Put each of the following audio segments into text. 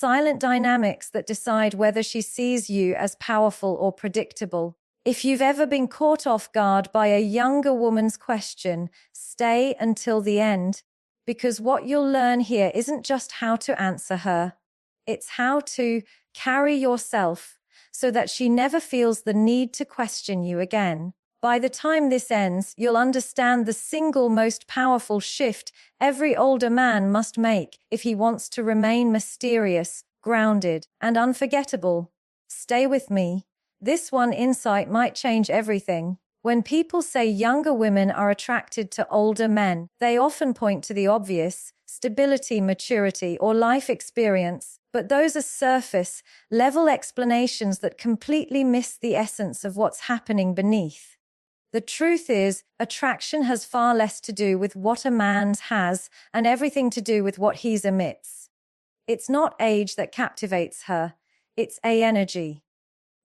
silent dynamics that decide whether she sees you as powerful or predictable. If you've ever been caught off guard by a younger woman's question, stay until the end, because what you'll learn here isn't just how to answer her. It's how to carry yourself so that she never feels the need to question you again. By the time this ends, you'll understand the single most powerful shift every older man must make if he wants to remain mysterious, grounded, and unforgettable. Stay with me. This one insight might change everything. When people say younger women are attracted to older men, they often point to the obvious: stability, maturity, or life experience. But those are surface-level explanations that completely miss the essence of what's happening beneath. The truth is, attraction has far less to do with what a man has and everything to do with what he emits. It's not age that captivates her, it's energy.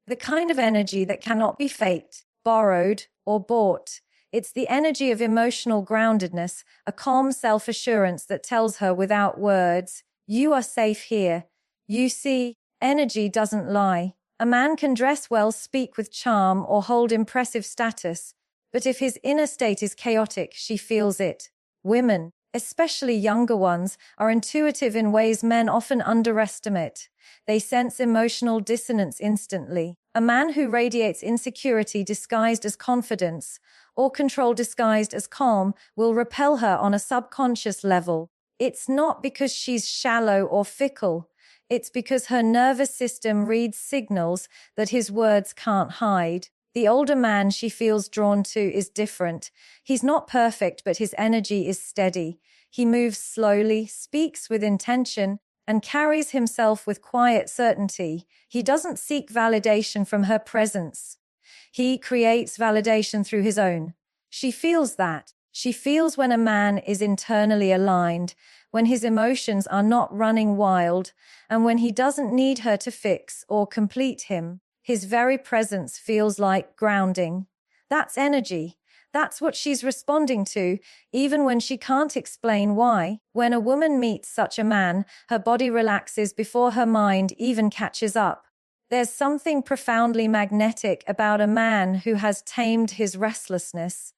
The kind of energy that cannot be faked, borrowed, or bought. It's the energy of emotional groundedness, a calm self-assurance that tells her without words, "You are safe here." You see, energy doesn't lie. A man can dress well, speak with charm, or hold impressive status, but if his inner state is chaotic, she feels it. Women, especially younger ones, are intuitive in ways men often underestimate. They sense emotional dissonance instantly. A man who radiates insecurity disguised as confidence, or control disguised as calm, will repel her on a subconscious level. It's not because she's shallow or fickle. It's because her nervous system reads signals that his words can't hide. The older man she feels drawn to is different. He's not perfect, but his energy is steady. He moves slowly, speaks with intention, and carries himself with quiet certainty. He doesn't seek validation from her presence. He creates validation through his own. She feels that. She feels when a man is internally aligned, when his emotions are not running wild, and when he doesn't need her to fix or complete him. His very presence feels like grounding. That's energy. That's what she's responding to, even when she can't explain why. When a woman meets such a man, her body relaxes before her mind even catches up. There's something profoundly magnetic about a man who has tamed his restlessness.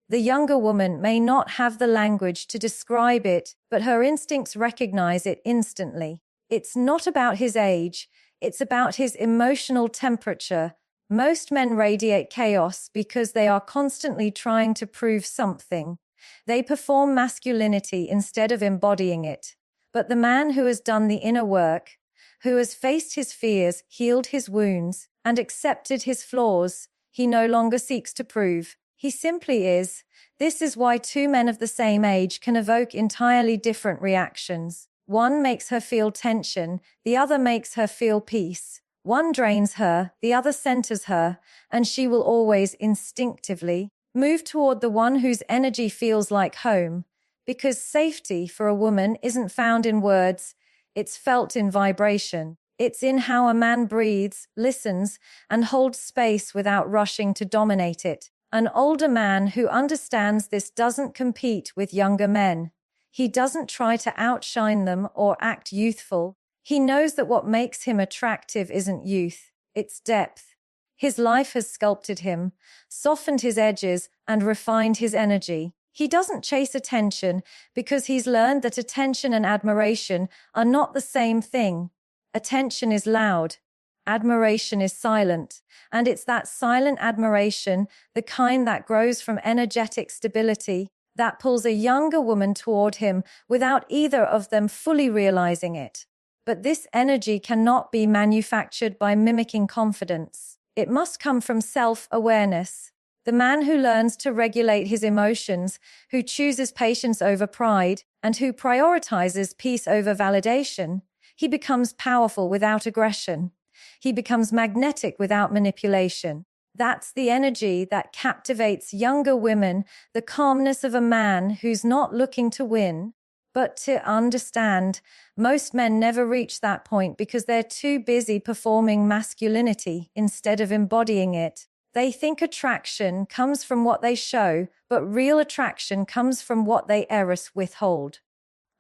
The younger woman may not have the language to describe it, but her instincts recognize it instantly. It's not about his age, it's about his emotional temperature. Most men radiate chaos because they are constantly trying to prove something. They perform masculinity instead of embodying it. But the man who has done the inner work, who has faced his fears, healed his wounds, and accepted his flaws, he no longer seeks to prove. He simply is. This is why two men of the same age can evoke entirely different reactions. One makes her feel tension, the other makes her feel peace. One drains her, the other centers her, and she will always instinctively move toward the one whose energy feels like home. Because safety for a woman isn't found in words, it's felt in vibration. It's in how a man breathes, listens, and holds space without rushing to dominate it. An older man who understands this doesn't compete with younger men. He doesn't try to outshine them or act youthful. He knows that what makes him attractive isn't youth, it's depth. His life has sculpted him, softened his edges, and refined his energy. He doesn't chase attention because he's learned that attention and admiration are not the same thing. Attention is loud. Admiration is silent, and it's that silent admiration, the kind that grows from energetic stability, that pulls a younger woman toward him without either of them fully realizing it. But this energy cannot be manufactured by mimicking confidence. It must come from self-awareness. The man who learns to regulate his emotions, who chooses patience over pride, and who prioritizes peace over validation, he becomes powerful without aggression. He becomes magnetic without manipulation. That's the energy that captivates younger women, the calmness of a man who's not looking to win, but to understand. Most men never reach that point because they're too busy performing masculinity instead of embodying it. They think attraction comes from what they show, but real attraction comes from what they withhold.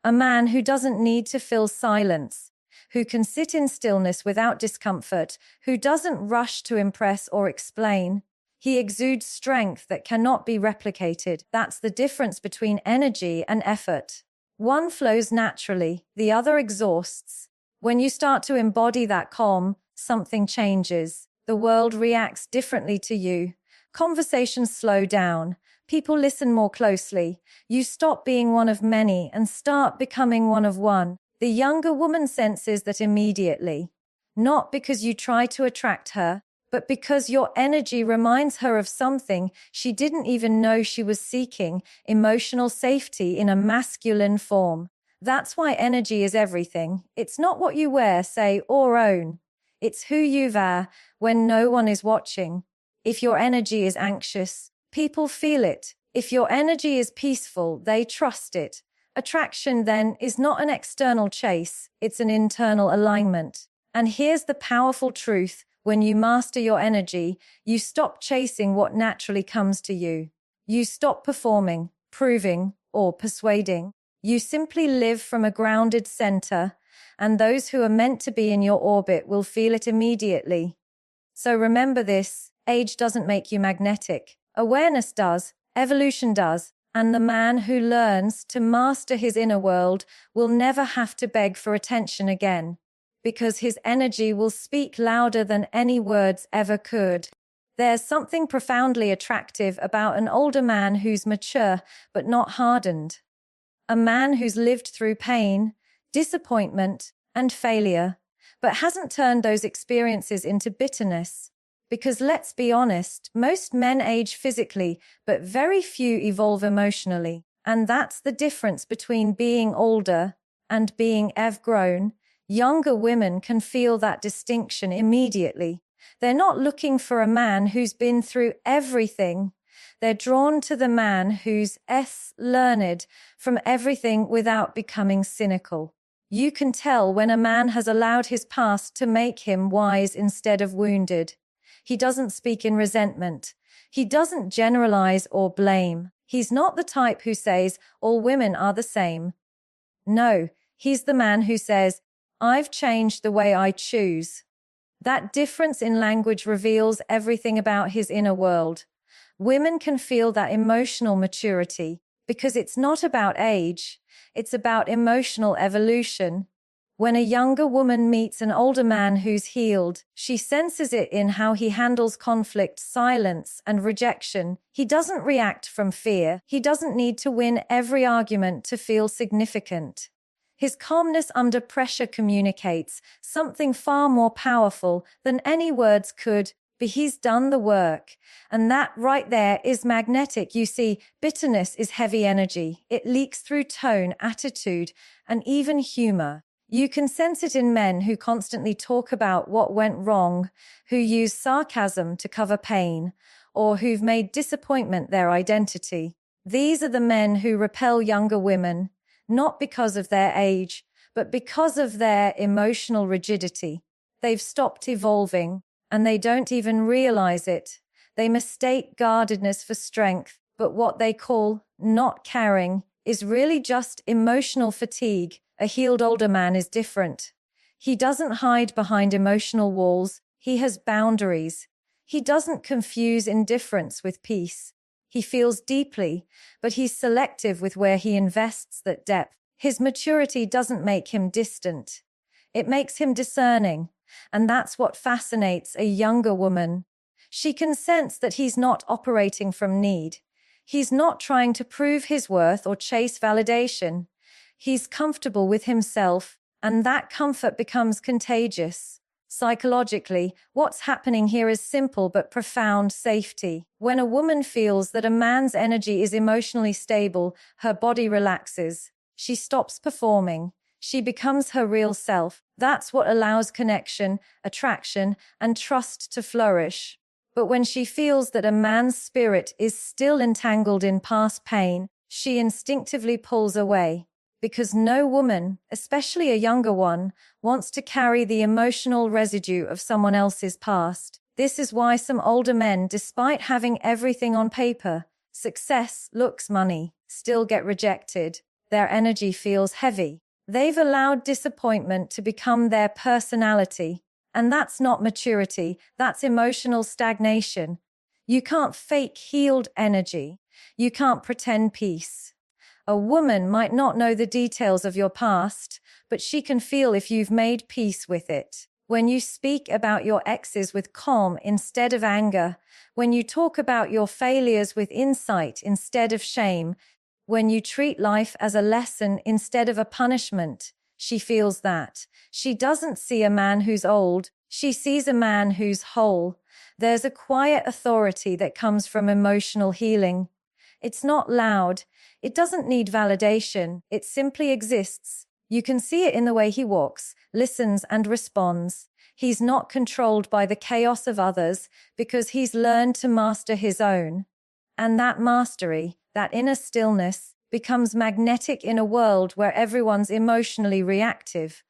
A man who doesn't need to fill silence, who can sit in stillness without discomfort, who doesn't rush to impress or explain. He exudes strength that cannot be replicated. That's the difference between energy and effort. One flows naturally, the other exhausts. When you start to embody that calm, something changes. The world reacts differently to you. Conversations slow down. People listen more closely. You stop being one of many and start becoming one of one. The younger woman senses that immediately. Not because you try to attract her, but because your energy reminds her of something she didn't even know she was seeking, emotional safety in a masculine form. That's why energy is everything. It's not what you wear, say, or own. It's who you are when no one is watching. If your energy is anxious, people feel it. If your energy is peaceful, they trust it. Attraction, then, is not an external chase, it's an internal alignment. And here's the powerful truth. When you master your energy, you stop chasing what naturally comes to you. You stop performing, proving, or persuading. You simply live from a grounded center, and those who are meant to be in your orbit will feel it immediately. So remember this, age doesn't make you magnetic. Awareness does, evolution does, and the man who learns to master his inner world will never have to beg for attention again, because his energy will speak louder than any words ever could. There's something profoundly attractive about an older man who's mature but not hardened. A man who's lived through pain, disappointment, and failure, but hasn't turned those experiences into bitterness. Because let's be honest, most men age physically, but very few evolve emotionally. And that's the difference between being older and being grown. Younger women can feel that distinction immediately. They're not looking for a man who's been through everything. They're drawn to the man who's learned from everything without becoming cynical. You can tell when a man has allowed his past to make him wise instead of wounded. He doesn't speak in resentment. He doesn't generalize or blame. He's not the type who says, all women are the same. No, he's the man who says, I've changed the way I choose. That difference in language reveals everything about his inner world. Women can feel that emotional maturity because it's not about age, it's about emotional evolution. When a younger woman meets an older man who's healed, she senses it in how he handles conflict, silence, and rejection. He doesn't react from fear. He doesn't need to win every argument to feel significant. His calmness under pressure communicates something far more powerful than any words could, but he's done the work. And that right there is magnetic. You see, bitterness is heavy energy. It leaks through tone, attitude, and even humor. You can sense it in men who constantly talk about what went wrong, who use sarcasm to cover pain, or who've made disappointment their identity. These are the men who repel younger women, not because of their age, but because of their emotional rigidity. They've stopped evolving, and they don't even realize it. They mistake guardedness for strength, but what they call not caring is really just emotional fatigue. A healed older man is different. He doesn't hide behind emotional walls. He has boundaries. He doesn't confuse indifference with peace. He feels deeply, but he's selective with where he invests that depth. His maturity doesn't make him distant. It makes him discerning, and that's what fascinates a younger woman. She can sense that he's not operating from need. He's not trying to prove his worth or chase validation. He's comfortable with himself, and that comfort becomes contagious. Psychologically, what's happening here is simple but profound safety. When a woman feels that a man's energy is emotionally stable, her body relaxes. She stops performing. She becomes her real self. That's what allows connection, attraction, and trust to flourish. But when she feels that a man's spirit is still entangled in past pain, she instinctively pulls away. Because no woman, especially a younger one, wants to carry the emotional residue of someone else's past. This is why some older men, despite having everything on paper, success, looks, money, still get rejected. Their energy feels heavy. They've allowed disappointment to become their personality. And that's not maturity, that's emotional stagnation. You can't fake healed energy. You can't pretend peace. A woman might not know the details of your past, but she can feel if you've made peace with it. When you speak about your exes with calm instead of anger, when you talk about your failures with insight instead of shame, when you treat life as a lesson instead of a punishment, she feels that. She doesn't see a man who's old, she sees a man who's whole. There's a quiet authority that comes from emotional healing. It's not loud. It doesn't need validation. It simply exists. You can see it in the way he walks, listens, and responds. He's not controlled by the chaos of others because he's learned to master his own. And that mastery, that inner stillness, becomes magnetic in a world where everyone's emotionally reactive.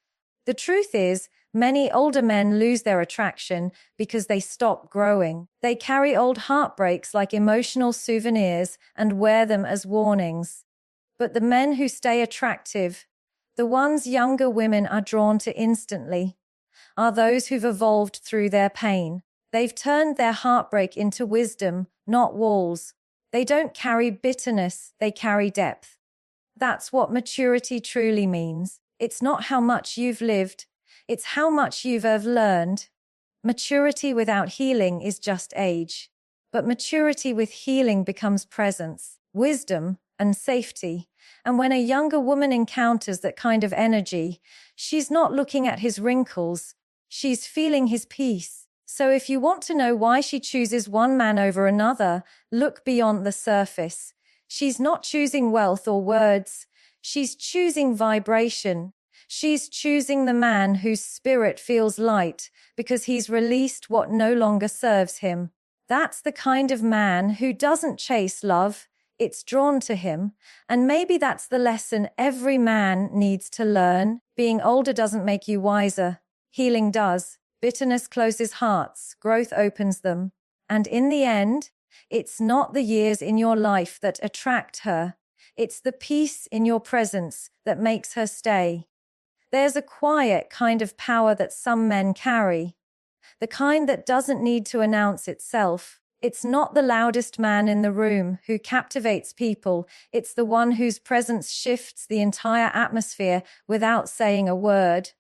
The truth is, many older men lose their attraction because they stop growing. They carry old heartbreaks like emotional souvenirs and wear them as warnings. But the men who stay attractive, the ones younger women are drawn to instantly, are those who've evolved through their pain. They've turned their heartbreak into wisdom, not walls. They don't carry bitterness, they carry depth. That's what maturity truly means. It's not how much you've lived, it's how much you've learned. Maturity without healing is just age. But maturity with healing becomes presence, wisdom, and safety. And when a younger woman encounters that kind of energy, she's not looking at his wrinkles, she's feeling his peace. So if you want to know why she chooses one man over another, look beyond the surface. She's not choosing wealth or words. She's choosing vibration. She's choosing the man whose spirit feels light because he's released what no longer serves him. That's the kind of man who doesn't chase love, it's drawn to him. And maybe that's the lesson every man needs to learn. Being older doesn't make you wiser. Healing does. Bitterness closes hearts, growth opens them. And in the end, it's not the years in your life that attract her. It's the peace in your presence that makes her stay. There's a quiet kind of power that some men carry, the kind that doesn't need to announce itself. It's not the loudest man in the room who captivates people. It's the one whose presence shifts the entire atmosphere without saying a word.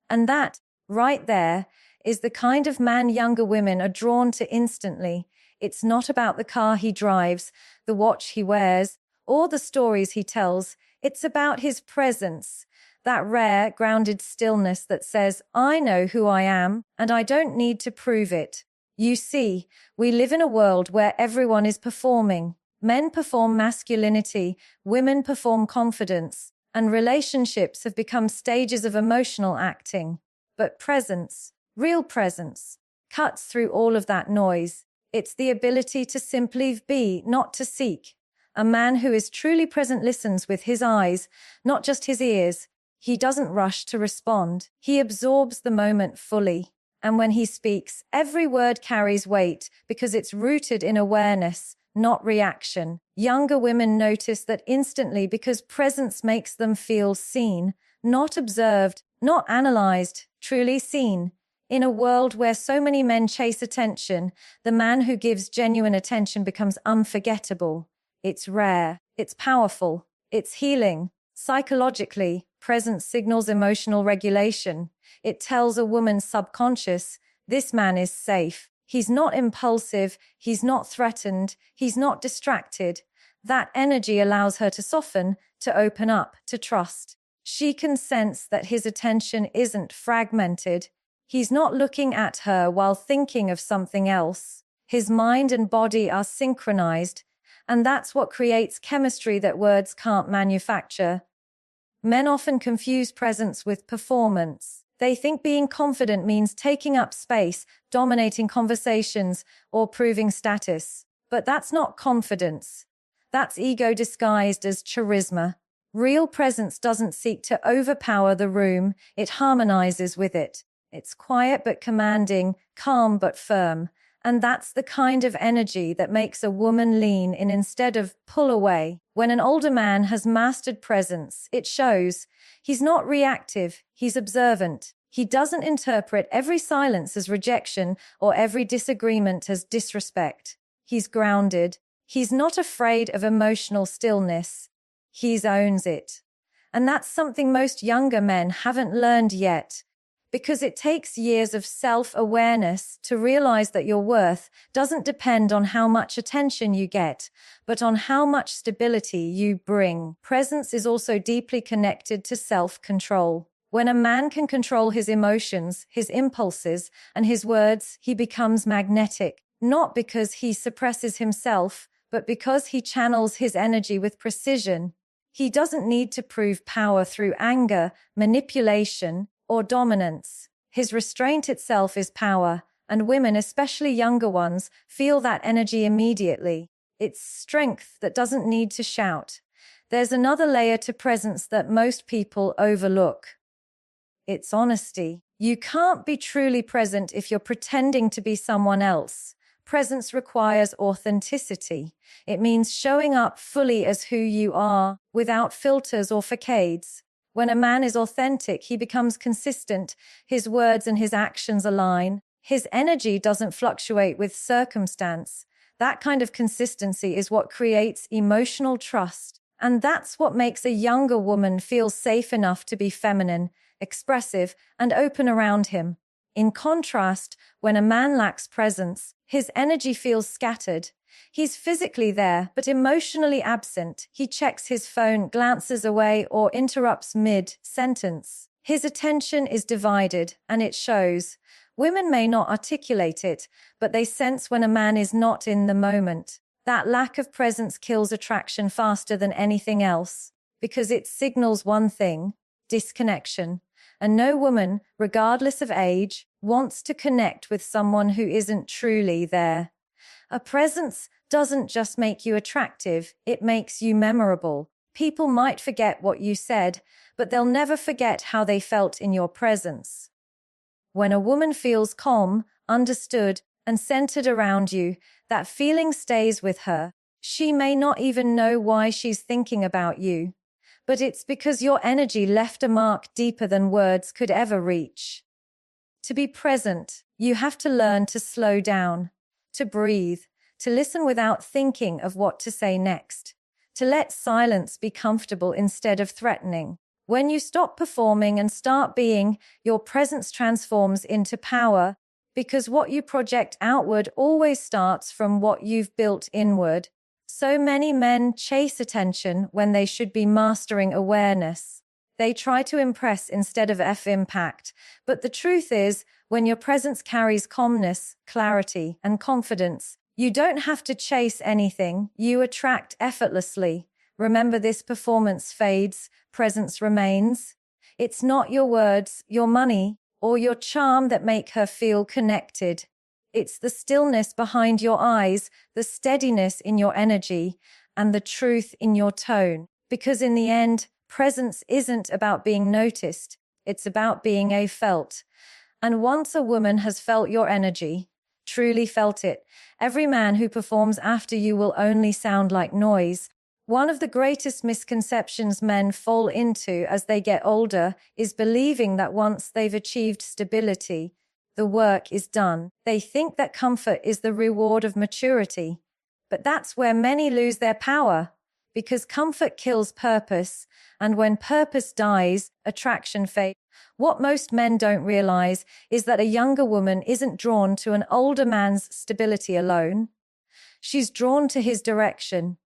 And that, right there, is the kind of man younger women are drawn to instantly. It's not about the car he drives, the watch he wears, or the stories he tells. It's about his presence, that rare, grounded stillness that says, I know who I am, and I don't need to prove it. You see, we live in a world where everyone is performing. Men perform masculinity, women perform confidence, and relationships have become stages of emotional acting. But presence, real presence, cuts through all of that noise. It's the ability to simply be, not to seek. A man who is truly present listens with his eyes, not just his ears. He doesn't rush to respond. He absorbs the moment fully. And when he speaks, every word carries weight because it's rooted in awareness, not reaction. Younger women notice that instantly because presence makes them feel seen, not observed, not analyzed, truly seen. In a world where so many men chase attention, the man who gives genuine attention becomes unforgettable. It's rare, it's powerful, it's healing. Psychologically, presence signals emotional regulation. It tells a woman's subconscious, this man is safe. He's not impulsive, he's not threatened, he's not distracted. That energy allows her to soften, to open up, to trust. She can sense that his attention isn't fragmented. He's not looking at her while thinking of something else. His mind and body are synchronized, and that's what creates chemistry that words can't manufacture. Men often confuse presence with performance. They think being confident means taking up space, dominating conversations, or proving status. But that's not confidence. That's ego disguised as charisma. Real presence doesn't seek to overpower the room, it harmonizes with it. It's quiet but commanding, calm but firm. And that's the kind of energy that makes a woman lean in instead of pull away. When an older man has mastered presence, it shows. He's not reactive, he's observant. He doesn't interpret every silence as rejection or every disagreement as disrespect. He's grounded. He's not afraid of emotional stillness. He owns it. And that's something most younger men haven't learned yet, because it takes years of self-awareness to realize that your worth doesn't depend on how much attention you get, but on how much stability you bring. Presence is also deeply connected to self-control. When a man can control his emotions, his impulses, and his words, he becomes magnetic, not because he suppresses himself, but because he channels his energy with precision. He doesn't need to prove power through anger, manipulation, or dominance. His restraint itself is power, and women, especially younger ones, feel that energy immediately. It's strength that doesn't need to shout. There's another layer to presence that most people overlook. It's honesty. You can't be truly present if you're pretending to be someone else. Presence requires authenticity. It means showing up fully as who you are, without filters or facades. When a man is authentic, he becomes consistent. His words and his actions align. His energy doesn't fluctuate with circumstance. That kind of consistency is what creates emotional trust. And that's what makes a younger woman feel safe enough to be feminine, expressive, and open around him. In contrast, when a man lacks presence, his energy feels scattered. He's physically there, but emotionally absent. He checks his phone, glances away, or interrupts mid-sentence. His attention is divided, and it shows. Women may not articulate it, but they sense when a man is not in the moment. That lack of presence kills attraction faster than anything else, because it signals one thing: disconnection. And no woman, regardless of age, wants to connect with someone who isn't truly there. A presence doesn't just make you attractive, it makes you memorable. People might forget what you said, but they'll never forget how they felt in your presence. When a woman feels calm, understood, and centered around you, that feeling stays with her. She may not even know why she's thinking about you, but it's because your energy left a mark deeper than words could ever reach. To be present, you have to learn to slow down, to breathe, to listen without thinking of what to say next, to let silence be comfortable instead of threatening. When you stop performing and start being, your presence transforms into power, because what you project outward always starts from what you've built inward. So many men chase attention when they should be mastering awareness. They try to impress instead of impact. But the truth is, when your presence carries calmness, clarity, and confidence, you don't have to chase anything, you attract effortlessly. Remember, this: performance fades, presence remains. It's not your words, your money, or your charm that make her feel connected. It's the stillness behind your eyes, the steadiness in your energy, and the truth in your tone. Because in the end, presence isn't about being noticed, it's about being felt. And once a woman has felt your energy, truly felt it, every man who performs after you will only sound like noise. One of the greatest misconceptions men fall into as they get older is believing that once they've achieved stability, the work is done. They think that comfort is the reward of maturity. But that's where many lose their power, because comfort kills purpose, and when purpose dies, attraction fades. What most men don't realize is that a younger woman isn't drawn to an older man's stability alone. She's drawn to his direction,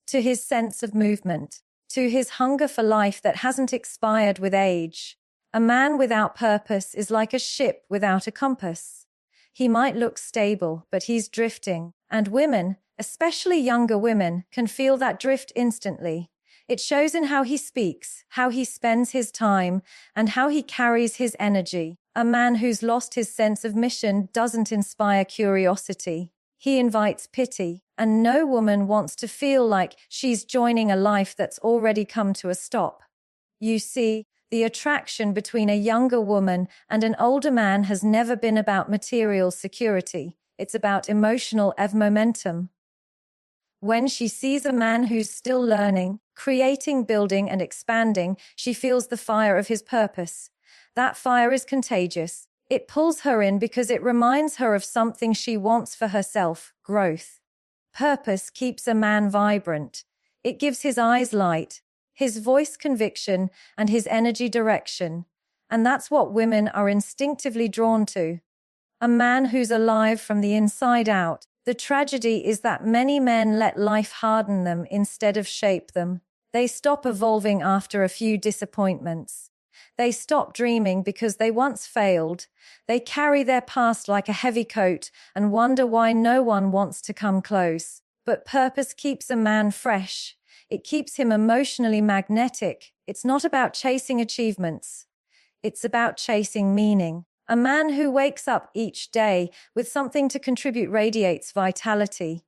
to his sense of movement, to his hunger for life that hasn't expired with age. A man without purpose is like a ship without a compass. He might look stable, but he's drifting. And women, especially younger women, can feel that drift instantly. It shows in how he speaks, how he spends his time, and how he carries his energy. A man who's lost his sense of mission doesn't inspire curiosity. He invites pity, and no woman wants to feel like she's joining a life that's already come to a stop. You see, the attraction between a younger woman and an older man has never been about material security. It's about emotional momentum. When she sees a man who's still learning, creating, building, and expanding, she feels the fire of his purpose. That fire is contagious. It pulls her in because it reminds her of something she wants for herself: growth. Purpose keeps a man vibrant. It gives his eyes light, his voice conviction, and his energy direction. And that's what women are instinctively drawn to. A man who's alive from the inside out. The tragedy is that many men let life harden them instead of shape them. They stop evolving after a few disappointments. They stop dreaming because they once failed. They carry their past like a heavy coat and wonder why no one wants to come close. But purpose keeps a man fresh. It keeps him emotionally magnetic. It's not about chasing achievements. It's about chasing meaning. A man who wakes up each day with something to contribute radiates vitality.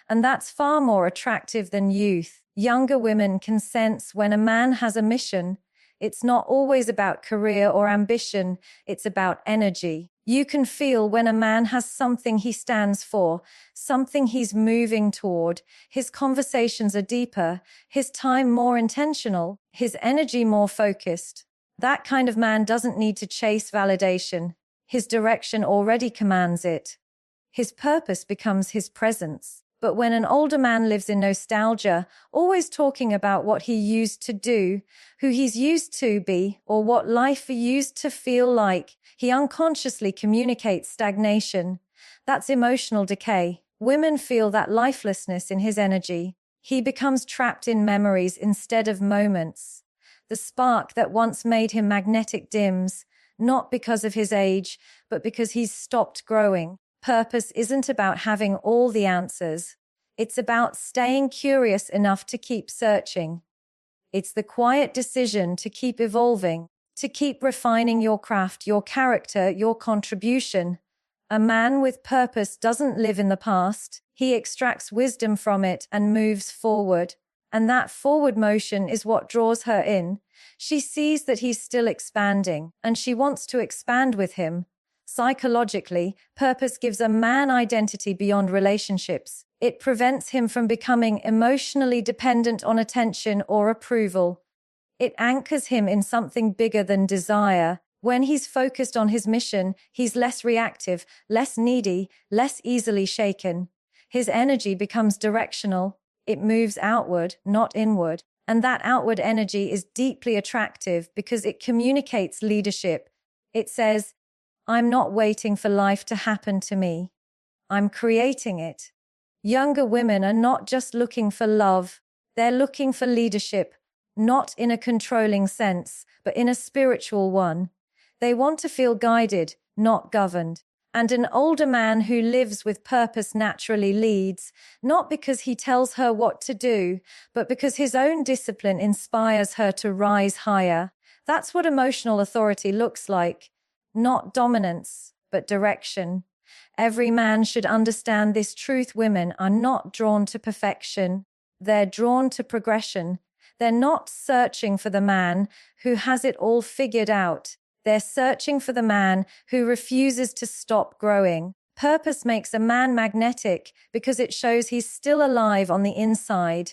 And that's far more attractive than youth. Younger women can sense when a man has a mission. It's not always about career or ambition. It's about energy. You can feel when a man has something he stands for, something he's moving toward. His conversations are deeper, his time more intentional, his energy more focused. That kind of man doesn't need to chase validation. His direction already commands it. His purpose becomes his presence. But when an older man lives in nostalgia, always talking about what he used to do, who he's used to be, or what life used to feel like, he unconsciously communicates stagnation. That's emotional decay. Women feel that lifelessness in his energy. He becomes trapped in memories instead of moments. The spark that once made him magnetic dims, not because of his age, but because he's stopped growing. Purpose isn't about having all the answers. It's about staying curious enough to keep searching. It's the quiet decision to keep evolving, to keep refining your craft, your character, your contribution. A man with purpose doesn't live in the past. He extracts wisdom from it and moves forward. And that forward motion is what draws her in. She sees that he's still expanding, and she wants to expand with him. Psychologically, purpose gives a man identity beyond relationships. It prevents him from becoming emotionally dependent on attention or approval. It anchors him in something bigger than desire. When he's focused on his mission, he's less reactive, less needy, less easily shaken. His energy becomes directional. It moves outward, not inward. And that outward energy is deeply attractive because it communicates leadership. It says, I'm not waiting for life to happen to me. I'm creating it. Younger women are not just looking for love. They're looking for leadership, not in a controlling sense, but in a spiritual one. They want to feel guided, not governed. And an older man who lives with purpose naturally leads, not because he tells her what to do, but because his own discipline inspires her to rise higher. That's what emotional authority looks like. Not dominance, but direction. Every man should understand this truth. Women are not drawn to perfection. They're drawn to progression. They're not searching for the man who has it all figured out. They're searching for the man who refuses to stop growing. Purpose makes a man magnetic because it shows he's still alive on the inside,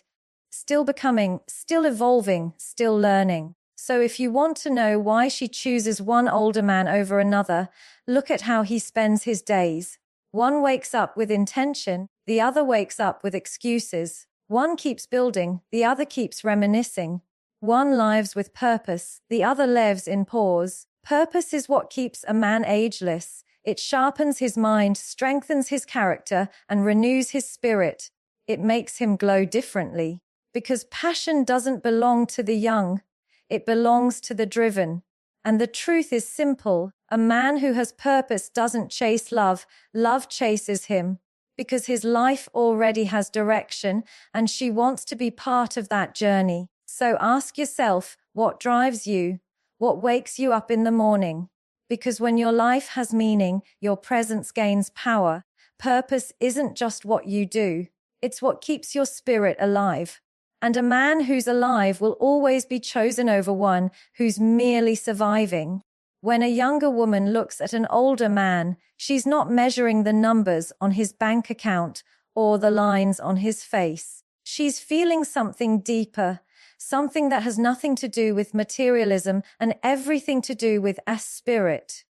still becoming, still evolving, still learning. So if you want to know why she chooses one older man over another, look at how he spends his days. One wakes up with intention, the other wakes up with excuses. One keeps building, the other keeps reminiscing. One lives with purpose, the other lives in pause. Purpose is what keeps a man ageless. It sharpens his mind, strengthens his character, and renews his spirit. It makes him glow differently. Because passion doesn't belong to the young. It belongs to the driven. And the truth is simple. A man who has purpose doesn't chase love. Love chases him. Because his life already has direction, and she wants to be part of that journey. So ask yourself, what drives you? What wakes you up in the morning? Because when your life has meaning, your presence gains power. Purpose isn't just what you do. It's what keeps your spirit alive. And a man who's alive will always be chosen over one who's merely surviving. When a younger woman looks at an older man, she's not measuring the numbers on his bank account or the lines on his face. She's feeling something deeper, something that has nothing to do with materialism and everything to do with a spirit.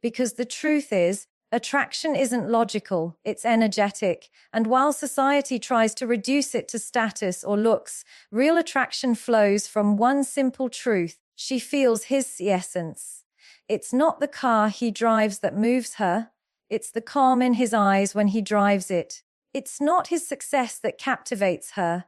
Because the truth is, attraction isn't logical, it's energetic, and while society tries to reduce it to status or looks, real attraction flows from one simple truth: she feels his essence. It's not the car he drives that moves her, it's the calm in his eyes when he drives it. It's not his success that captivates her,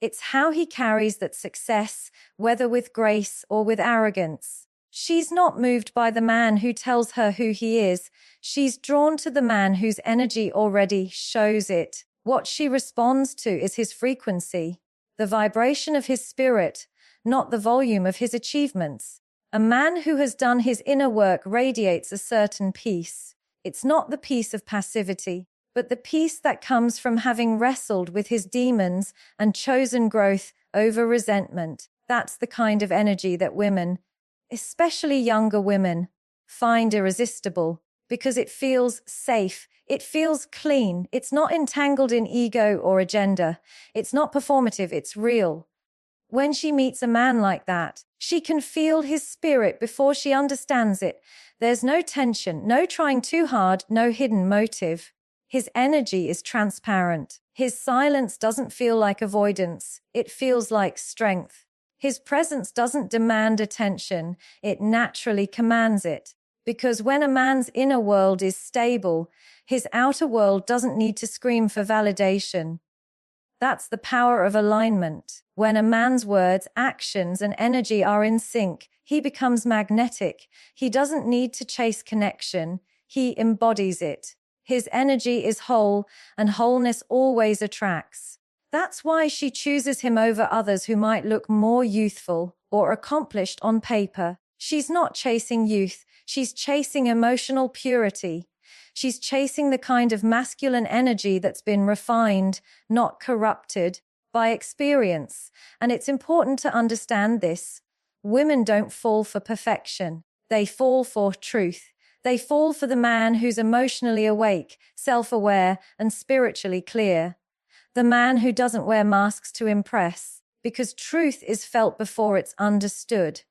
it's how he carries that success, whether with grace or with arrogance. She's not moved by the man who tells her who he is. She's drawn to the man whose energy already shows it. What she responds to is his frequency, the vibration of his spirit, not the volume of his achievements. A man who has done his inner work radiates a certain peace. It's not the peace of passivity, but the peace that comes from having wrestled with his demons and chosen growth over resentment. That's the kind of energy that women, especially younger women, find irresistible, because it feels safe, it feels clean, it's not entangled in ego or agenda, it's not performative, it's real. When she meets a man like that, she can feel his spirit before she understands it. There's no tension, no trying too hard, no hidden motive. His energy is transparent. His silence doesn't feel like avoidance, it feels like strength. His presence doesn't demand attention, it naturally commands it. Because when a man's inner world is stable, his outer world doesn't need to scream for validation. That's the power of alignment. When a man's words, actions, and energy are in sync, he becomes magnetic. He doesn't need to chase connection, he embodies it. His energy is whole, and wholeness always attracts. That's why she chooses him over others who might look more youthful or accomplished on paper. She's not chasing youth, she's chasing emotional purity. She's chasing the kind of masculine energy that's been refined, not corrupted, by experience. And it's important to understand this. Women don't fall for perfection, they fall for truth. They fall for the man who's emotionally awake, self-aware, and spiritually clear. The man who doesn't wear masks to impress, because truth is felt before it's understood.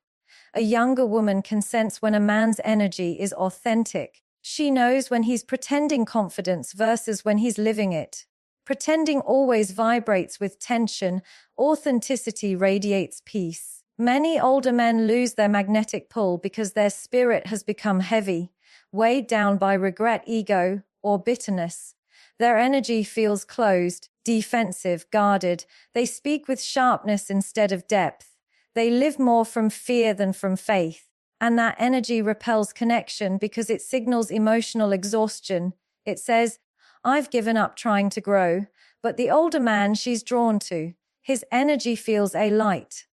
A younger woman can sense when a man's energy is authentic. She knows when he's pretending confidence versus when he's living it. Pretending always vibrates with tension, authenticity radiates peace. Many older men lose their magnetic pull because their spirit has become heavy, weighed down by regret, ego, or bitterness. Their energy feels closed, defensive, guarded. They speak with sharpness instead of depth. They live more from fear than from faith. And that energy repels connection because it signals emotional exhaustion. It says, I've given up trying to grow. But the older man she's drawn to, his energy feels a light.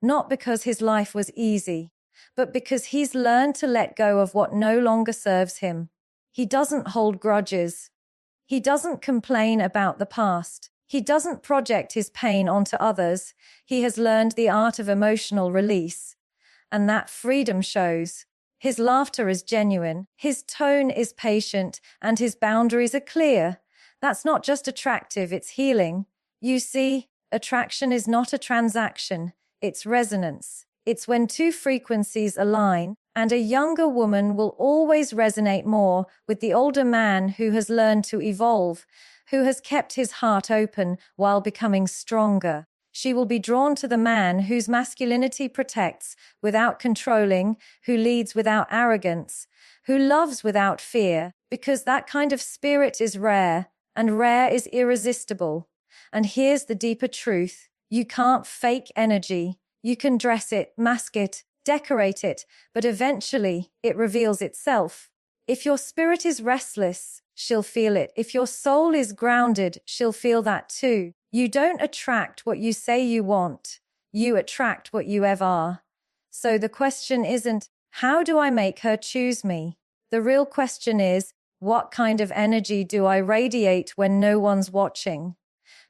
Not because his life was easy, but because he's learned to let go of what no longer serves him. He doesn't hold grudges. He doesn't complain about the past. He doesn't project his pain onto others. He has learned the art of emotional release. And that freedom shows. His laughter is genuine, his tone is patient, and his boundaries are clear. That's not just attractive, it's healing. You see, attraction is not a transaction, it's resonance. It's when two frequencies align, and a younger woman will always resonate more with the older man who has learned to evolve, who has kept his heart open while becoming stronger. She will be drawn to the man whose masculinity protects without controlling, who leads without arrogance, who loves without fear, because that kind of spirit is rare, and rare is irresistible. And here's the deeper truth. You can't fake energy. You can dress it, mask it, decorate it, but eventually it reveals itself. If your spirit is restless, she'll feel it. If your soul is grounded, she'll feel that too. You don't attract what you say you want. You attract what you ever are. So the question isn't, how do I make her choose me? The real question is, what kind of energy do I radiate when no one's watching?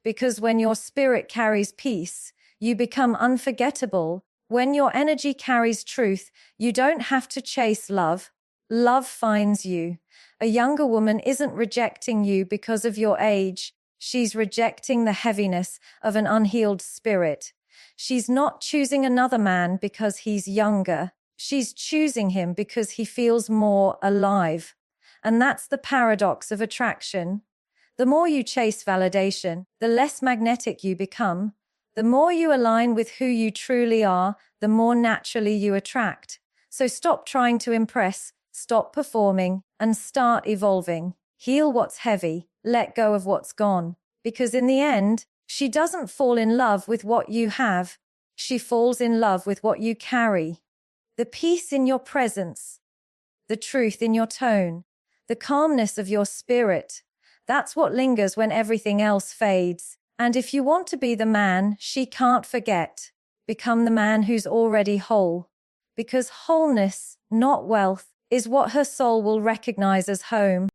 Because when your spirit carries peace, you become unforgettable. When your energy carries truth, you don't have to chase love. Love finds you. A younger woman isn't rejecting you because of your age. She's rejecting the heaviness of an unhealed spirit. She's not choosing another man because he's younger. She's choosing him because he feels more alive. And that's the paradox of attraction. The more you chase validation, the less magnetic you become. The more you align with who you truly are, the more naturally you attract. So stop trying to impress, stop performing, and start evolving. Heal what's heavy, let go of what's gone. Because in the end, she doesn't fall in love with what you have. She falls in love with what you carry. The peace in your presence, the truth in your tone, the calmness of your spirit. That's what lingers when everything else fades. And if you want to be the man she can't forget, become the man who's already whole. Because wholeness, not wealth, is what her soul will recognize as home.